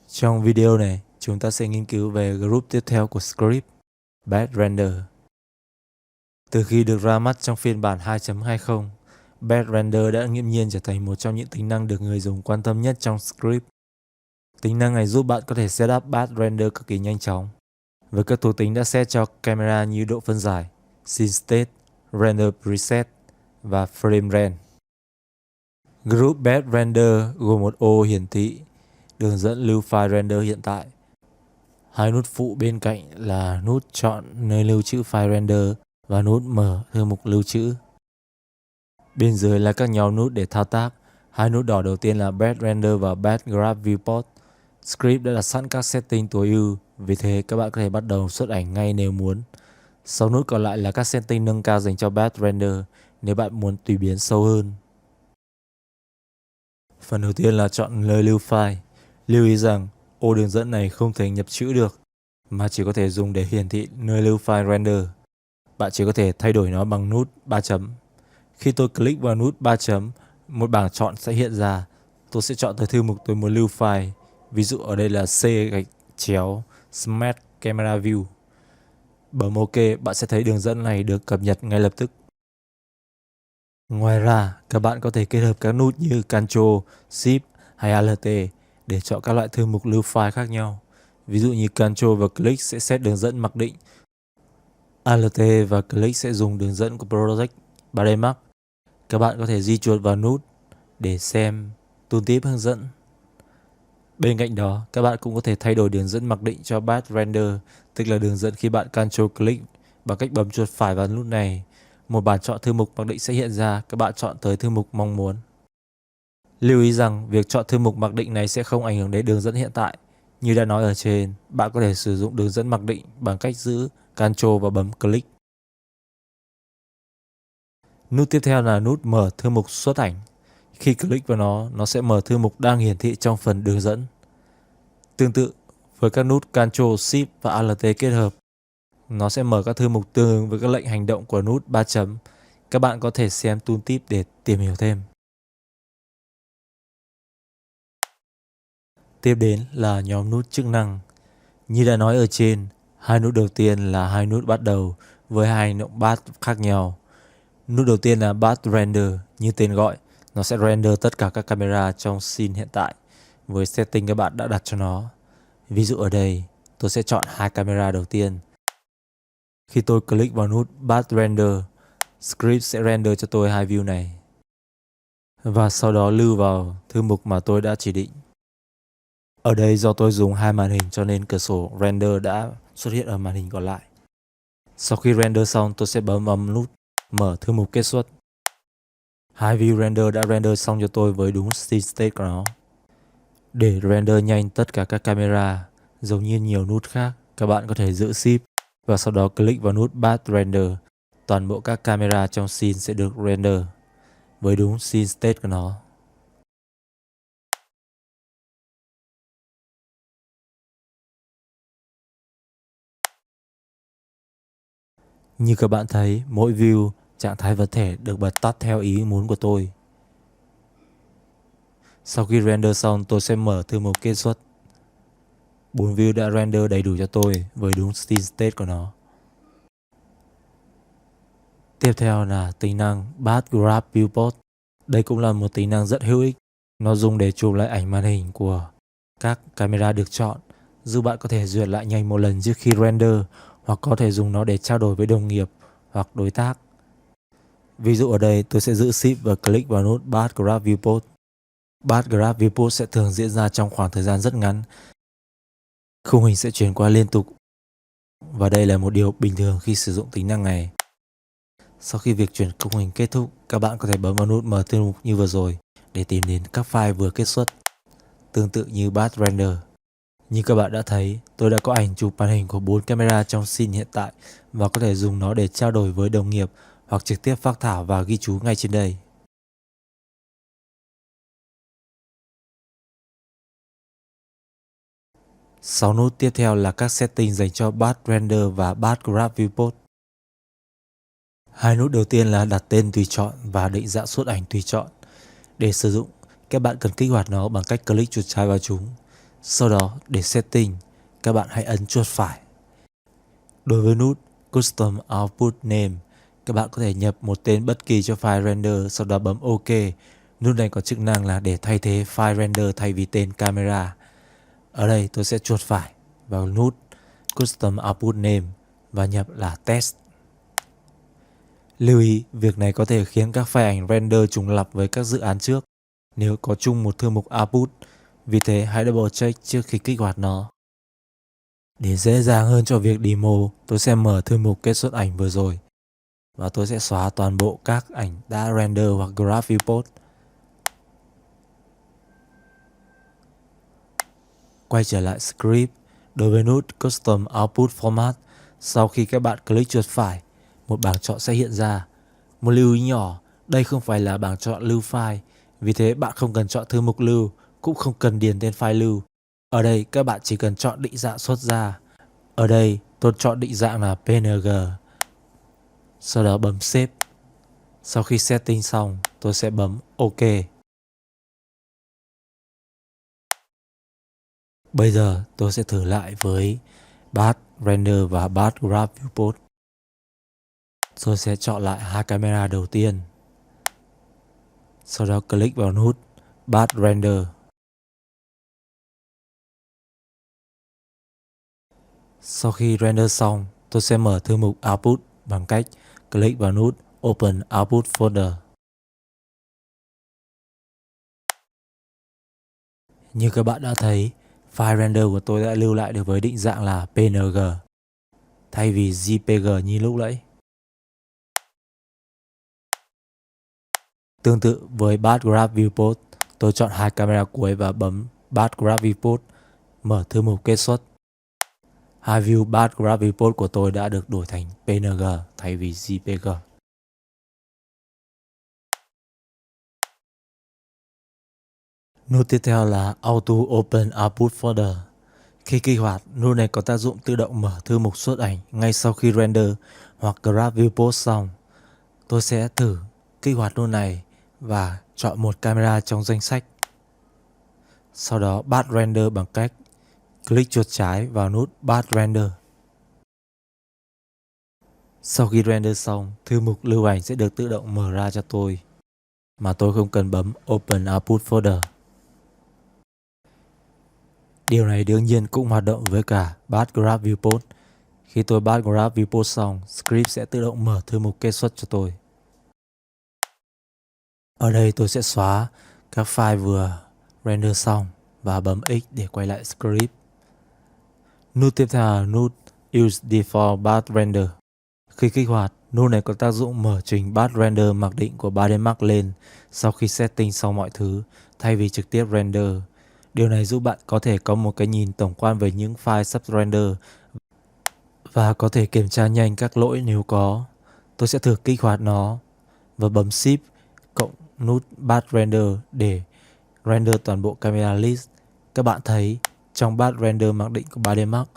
Trong video này, chúng ta sẽ nghiên cứu về group tiếp theo của script, Batch Render. Từ khi được ra mắt trong phiên bản 2.20, Batch Render đã nghiễm nhiên trở thành một trong những tính năng được người dùng quan tâm nhất trong script. Tính năng này giúp bạn có thể setup Batch Render cực kỳ nhanh chóng, với các thuộc tính đã set cho camera như độ phân giải, Scene State, Render Preset và Frame Range. Group Batch Render gồm một ô hiển thị đường dẫn lưu file render hiện tại. Hai nút phụ bên cạnh là nút chọn nơi lưu trữ file render và nút mở thư mục lưu trữ. Bên dưới là các nhóm nút để thao tác. Hai nút đỏ đầu tiên là Batch Render và Batch Graph Viewport. Script đã đặt sẵn các setting tối ưu, vì thế các bạn có thể bắt đầu xuất ảnh ngay nếu muốn. 6 nút còn lại là các setting nâng cao dành cho Batch Render nếu bạn muốn tùy biến sâu hơn. Phần đầu tiên là chọn nơi lưu file. Lưu ý rằng ô đường dẫn này không thể nhập chữ được, mà chỉ có thể dùng để hiển thị nơi lưu file render. Bạn chỉ có thể thay đổi nó bằng nút 3 chấm. Khi tôi click vào nút 3 chấm, một bảng chọn sẽ hiện ra. Tôi sẽ chọn tới thư mục tôi muốn lưu file. Ví dụ ở đây là C-Smart Camera View. Bấm OK, bạn sẽ thấy đường dẫn này được cập nhật ngay lập tức. Ngoài ra, các bạn có thể kết hợp các nút như Ctrl, Shift hay Alt để chọn các loại thư mục lưu file khác nhau. Ví dụ như Ctrl và Click sẽ set đường dẫn mặc định. Alt và Click sẽ dùng đường dẫn của Project 3D Max. Các bạn có thể di chuột vào nút để xem tooltip hướng dẫn. Bên cạnh đó, các bạn cũng có thể thay đổi đường dẫn mặc định cho Batch Render, tức là đường dẫn khi bạn Ctrl Click bằng cách bấm chuột phải vào nút này. Một bảng chọn thư mục mặc định sẽ hiện ra, các bạn chọn tới thư mục mong muốn. Lưu ý rằng việc chọn thư mục mặc định này sẽ không ảnh hưởng đến đường dẫn hiện tại. Như đã nói ở trên, bạn có thể sử dụng đường dẫn mặc định bằng cách giữ Ctrl và bấm Click. Nút tiếp theo là nút mở thư mục xuất ảnh. Khi click vào nó sẽ mở thư mục đang hiển thị trong phần đường dẫn. Tương tự với các nút Ctrl, Shift và Alt kết hợp, nó sẽ mở các thư mục tương ứng với các lệnh hành động của nút 3 chấm. Các bạn có thể xem tooltip để tìm hiểu thêm. Tiếp đến là nhóm nút chức năng. Như đã nói ở trên, hai nút đầu tiên là hai nút bắt đầu với hai hành động batch khác nhau. Nút đầu tiên là Batch Render, như tên gọi, nó sẽ render tất cả các camera trong scene hiện tại với setting các bạn đã đặt cho nó. Ví dụ ở đây, tôi sẽ chọn hai camera đầu tiên. Khi tôi click vào nút Batch Render, script sẽ render cho tôi hai view này và sau đó lưu vào thư mục mà tôi đã chỉ định. Ở đây do tôi dùng hai màn hình cho nên cửa sổ render đã xuất hiện ở màn hình còn lại. Sau khi render xong, tôi sẽ bấm vào nút mở thư mục kết xuất. Hai view render đã render xong cho tôi với đúng scene state của nó. Để render nhanh tất cả các camera, giống như nhiều nút khác, các bạn có thể giữ Shift và sau đó click vào nút Batch Render. Toàn bộ các camera trong scene sẽ được render với đúng scene state của nó. Như các bạn thấy, mỗi view, trạng thái vật thể được bật tắt theo ý muốn của tôi. Sau khi render xong, tôi sẽ mở thư mục kết xuất. 4 view đã render đầy đủ cho tôi với đúng scene state của nó. Tiếp theo là tính năng Batch Graph Viewport. Đây cũng là một tính năng rất hữu ích. Nó dùng để chụp lại ảnh màn hình của các camera được chọn, giúp bạn có thể duyệt lại nhanh một lần trước khi render, hoặc có thể dùng nó để trao đổi với đồng nghiệp hoặc đối tác. Ví dụ ở đây tôi sẽ giữ Shift và click vào nút Batch Graph Viewport. Batch Graph Viewport sẽ thường diễn ra trong khoảng thời gian rất ngắn. Khung hình sẽ chuyển qua liên tục, và đây là một điều bình thường khi sử dụng tính năng này. Sau khi việc chuyển khung hình kết thúc, các bạn có thể bấm vào nút mở thư mục như vừa rồi để tìm đến các file vừa kết xuất, tương tự như Batch Render. Như các bạn đã thấy, tôi đã có ảnh chụp màn hình của 4 camera trong scene hiện tại và có thể dùng nó để trao đổi với đồng nghiệp hoặc trực tiếp phác thảo và ghi chú ngay trên đây. Sáu nút tiếp theo là các setting dành cho Batch Render và Batch Graph Viewport. Hai nút đầu tiên là đặt tên tùy chọn và định dạng xuất ảnh tùy chọn. Để sử dụng, các bạn cần kích hoạt nó bằng cách click chuột trái vào chúng. Sau đó để setting, các bạn hãy ấn chuột phải. Đối với nút Custom Output Name, các bạn có thể nhập một tên bất kỳ cho file render, sau đó bấm OK. Nút này có chức năng là để thay thế file render thay vì tên camera. Ở đây tôi sẽ chuột phải vào nút Custom Output Name và nhập là test. Lưu ý, việc này có thể khiến các file ảnh render trùng lặp với các dự án trước nếu có chung một thư mục output. Vì thế hãy double check trước khi kích hoạt nó. Để dễ dàng hơn cho việc demo, tôi sẽ mở thư mục kết xuất ảnh vừa rồi và tôi sẽ xóa toàn bộ các ảnh đã render hoặc graph viewport. Quay trở lại script, đối với nút Custom Output Format, sau khi các bạn click chuột phải, một bảng chọn sẽ hiện ra. Một lưu ý nhỏ, đây không phải là bảng chọn lưu file, vì thế bạn không cần chọn thư mục lưu, cũng không cần điền tên file lưu. Ở đây các bạn chỉ cần chọn định dạng xuất ra. Ở đây tôi chọn định dạng là PNG. Sau đó bấm Save. Sau khi setting xong, tôi sẽ bấm OK. Bây giờ tôi sẽ thử lại với Batch Render và Batch Graph Viewport. Tôi sẽ chọn lại hai camera đầu tiên. Sau đó click vào nút Batch Render. Sau khi render xong, tôi sẽ mở thư mục Output bằng cách click vào nút Open Output Folder. Như các bạn đã thấy, file render của tôi đã lưu lại được với định dạng là PNG thay vì JPG như lúc nãy. Tương tự với Batch Graph Viewport, tôi chọn hai camera cuối và bấm Batch Graph Viewport, mở thư mục kết xuất. Hai view Batch Graph Viewport của tôi đã được đổi thành PNG thay vì JPG. Nút tiếp theo là Auto Open Output Folder. Khi kích hoạt, nút này có tác dụng tự động mở thư mục xuất ảnh ngay sau khi render hoặc Graph Viewport xong. Tôi sẽ thử kích hoạt nút này và chọn một camera trong danh sách. Sau đó Batch Render bằng cách click chuột trái vào nút Batch Render. Sau khi render xong, thư mục lưu ảnh sẽ được tự động mở ra cho tôi, mà tôi không cần bấm Open Output Folder. Điều này đương nhiên cũng hoạt động với cả Batch Graph Viewport. Khi tôi Batch Graph Viewport xong, script sẽ tự động mở thư mục kết xuất cho tôi. Ở đây tôi sẽ xóa các file vừa render xong và bấm X để quay lại script. Nút tiếp theo là nút Use Default Batch Render. Khi kích hoạt, nút này có tác dụng mở trình Batch Render mặc định của 3D Max lên sau khi setting xong mọi thứ, thay vì trực tiếp render. Điều này giúp bạn có thể có một cái nhìn tổng quan về những file sắp render và có thể kiểm tra nhanh các lỗi nếu có. Tôi sẽ thử kích hoạt nó và bấm Shift cộng nút Batch Render để render toàn bộ camera list. Các bạn thấy trong Batch Render mặc định của 3D Max,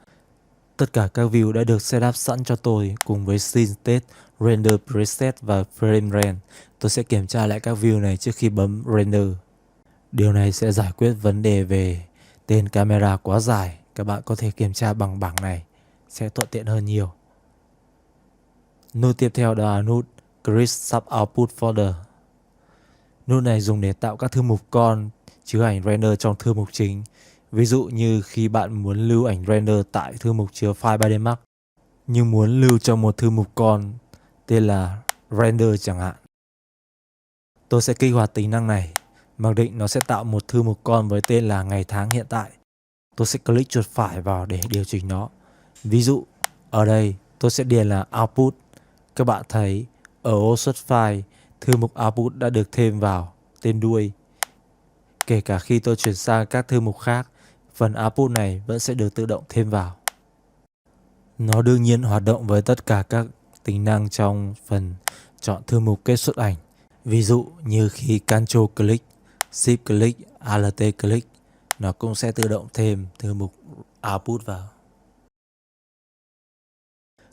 tất cả các view đã được setup sẵn cho tôi cùng với Scene State, Render Preset và Frame Range. Tôi sẽ kiểm tra lại các view này trước khi bấm Render. Điều này sẽ giải quyết vấn đề về tên camera quá dài. Các bạn có thể kiểm tra bằng bảng này, sẽ thuận tiện hơn nhiều. Nút tiếp theo đó là nút Create Sub Output Folder. Nút này dùng để tạo các thư mục con chứa ảnh render trong thư mục chính. Ví dụ như khi bạn muốn lưu ảnh render tại thư mục chứa file 3D Max, nhưng muốn lưu trong một thư mục con tên là render chẳng hạn. Tôi sẽ kích hoạt tính năng này, mặc định nó sẽ tạo một thư mục con với tên là ngày tháng hiện tại. Tôi sẽ click chuột phải vào để điều chỉnh nó. Ví dụ, ở đây tôi sẽ điền là output. Các bạn thấy ở ô xuất file, thư mục output đã được thêm vào tên đuôi. Kể cả khi tôi chuyển sang các thư mục khác, phần output này vẫn sẽ được tự động thêm vào. Nó đương nhiên hoạt động với tất cả các tính năng trong phần chọn thư mục kết xuất ảnh. Ví dụ như khi Ctrl click, Shift click, Alt click, nó cũng sẽ tự động thêm thư mục output vào.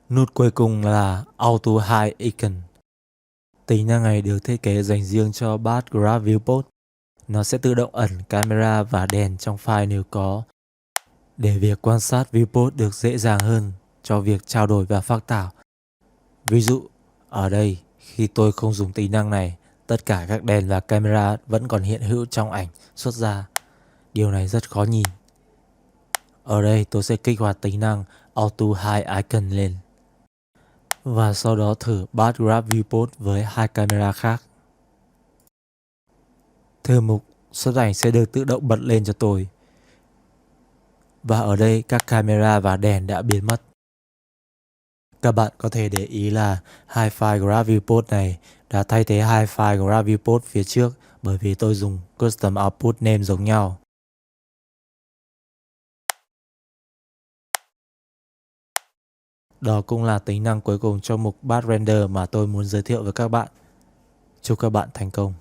Nút cuối cùng là Auto Hide Icon. Tính năng này được thiết kế dành riêng cho Batch Graph Viewport. Nó sẽ tự động ẩn camera và đèn trong file nếu có. để việc quan sát viewport được dễ dàng hơn cho việc trao đổi và phác thảo. Ví dụ, ở đây, khi tôi không dùng tính năng này, tất cả các đèn và camera vẫn còn hiện hữu trong ảnh xuất ra. Điều này rất khó nhìn. Ở đây tôi sẽ kích hoạt tính năng Auto Hide Icon lên. Và sau đó thử Path Graph Viewport với hai camera khác. Thư mục xuất ảnh sẽ được tự động bật lên cho tôi. Và ở đây các camera và đèn đã biến mất. Các bạn có thể để ý là hai file Graph Viewport này đã thay thế hai file Graph Viewport phía trước bởi vì tôi dùng custom output name giống nhau. Đó cũng là tính năng cuối cùng trong mục Path Render mà tôi muốn giới thiệu với các bạn. Chúc các bạn thành công.